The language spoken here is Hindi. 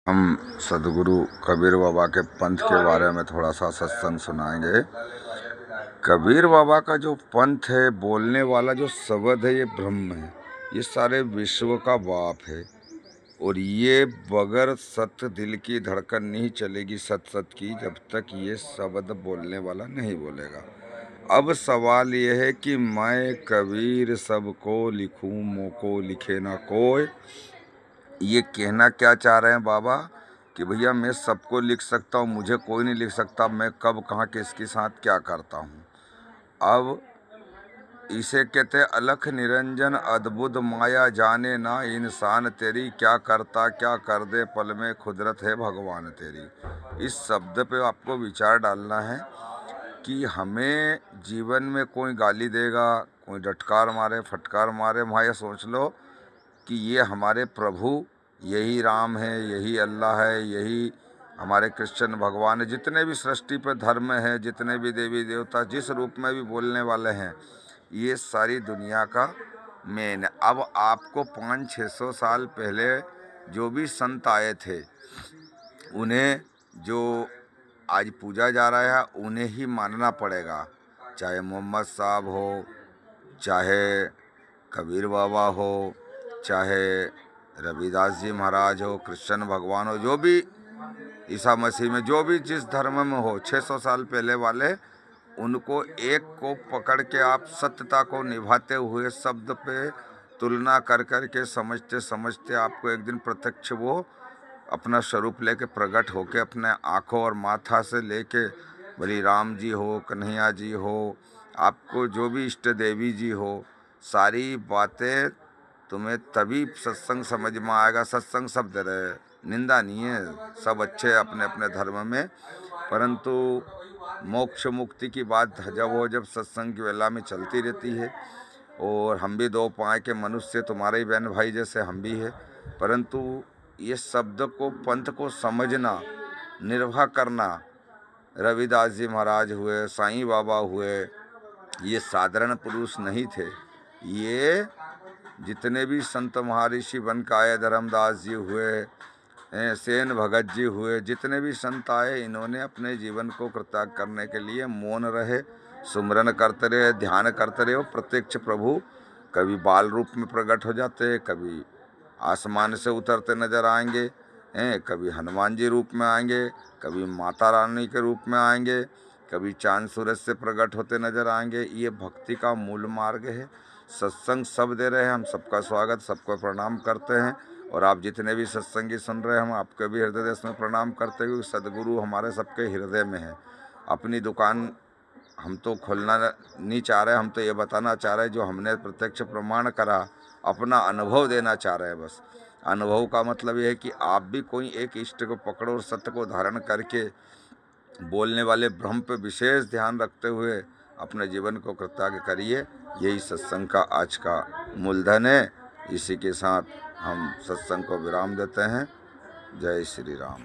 हम सदगुरु कबीर बाबा के पंथ के बारे में थोड़ा सा सत्संग सुनाएंगे। कबीर बाबा का जो पंथ है, बोलने वाला जो शब्द है, ये ब्रह्म है, ये सारे विश्व का बाप है। और ये बगैर सत्य दिल की धड़कन नहीं चलेगी सत की, जब तक ये शब्द बोलने वाला नहीं बोलेगा। अब सवाल ये है कि मैं कबीर सबको लिखूं, मोको लिखे ना कोई। ये कहना क्या चाह रहे हैं बाबा कि भैया मैं सबको लिख सकता हूँ, मुझे कोई नहीं लिख सकता, मैं कब कहाँ किसके साथ क्या करता हूँ। अब इसे कहते हैं अलख निरंजन अद्भुत माया, जाने ना इंसान तेरी, क्या करता क्या कर दे पल में कुदरत है भगवान तेरी। इस शब्द पे आपको विचार डालना है कि हमें जीवन में कोई गाली देगा, कोई डटकार मारे, फटकार मारे, वहाँ ये सोच लो कि ये हमारे प्रभु, यही राम है, यही अल्लाह है, यही हमारे कृष्ण भगवान है। जितने भी सृष्टि पर धर्म है, जितने भी देवी देवता जिस रूप में भी बोलने वाले हैं, ये सारी दुनिया का मेन है। अब आपको 500-600 साल पहले जो भी संत आए थे, उन्हें जो आज पूजा जा रहा है, उन्हें ही मानना पड़ेगा। चाहे मोहम्मद साहब हो, चाहे कबीर बाबा हो, चाहे रविदास जी महाराज हो, कृष्ण भगवान हो, जो भी ईसा मसीह में जो भी जिस धर्म में हो, 600 साल पहले वाले, उनको एक को पकड़ के आप सत्यता को निभाते हुए शब्द पे तुलना कर कर के समझते समझते आपको एक दिन प्रत्यक्ष वो अपना स्वरूप लेके प्रकट होके अपने आँखों और माथा से लेके, भली राम जी हो, कन्हैया जी हो, आपको जो भी इष्ट देवी जी हो, सारी बातें तुम्हें तभी सत्संग समझ में आएगा। सत्संग सब दे रहे, निंदा नहीं है, सब अच्छे अपने अपने धर्म में, परंतु मोक्ष मुक्ति की बात जब सत्संग की वेला में चलती रहती है। और हम भी दो पाँव के मनुष्य, तुम्हारे ही बहन भाई जैसे हम भी है, परंतु ये शब्द को, पंथ को समझना, निर्वाह करना, रविदास जी महाराज हुए, साईं बाबा हुए, ये साधारण पुरुष नहीं थे। ये जितने भी संत महर्षि बन के आए, धर्मदास जी हुए, सेन भगत जी हुए, जितने भी संत आए, इन्होंने अपने जीवन को कृतार्थ करने के लिए मौन रहे, सुमरन करते रहे, ध्यान करते रहे। प्रत्यक्ष प्रभु कभी बाल रूप में प्रकट हो जाते, कभी आसमान से उतरते नजर आएंगे, कभी हनुमान जी रूप में आएंगे, कभी माता रानी के रूप में आएंगे, कभी चांद सूरज से प्रकट होते नजर आएंगे। ये भक्ति का मूल मार्ग है। सत्संग सब दे रहे हैं, हम सबका स्वागत, सबको प्रणाम करते हैं। और आप जितने भी सत्संगी सुन रहे हैं, हम आपके भी हृदय देश में प्रणाम करते हुए, सदगुरु हमारे सबके हृदय में है। अपनी दुकान हम तो खोलना नहीं चाह रहे, हम तो ये बताना चाह रहे हैं जो हमने प्रत्यक्ष प्रमाण करा, अपना अनुभव देना चाह रहे हैं बस। अनुभव का मतलब ये है कि आप भी कोई एक इष्ट को पकड़ो और सत्य को धारण करके बोलने वाले ब्रह्म पे विशेष ध्यान रखते हुए अपने जीवन को कृतज्ञ करिए। यही सत्संग का आज का मूलधन है। इसी के साथ हम सत्संग को विराम देते हैं। जय श्री राम।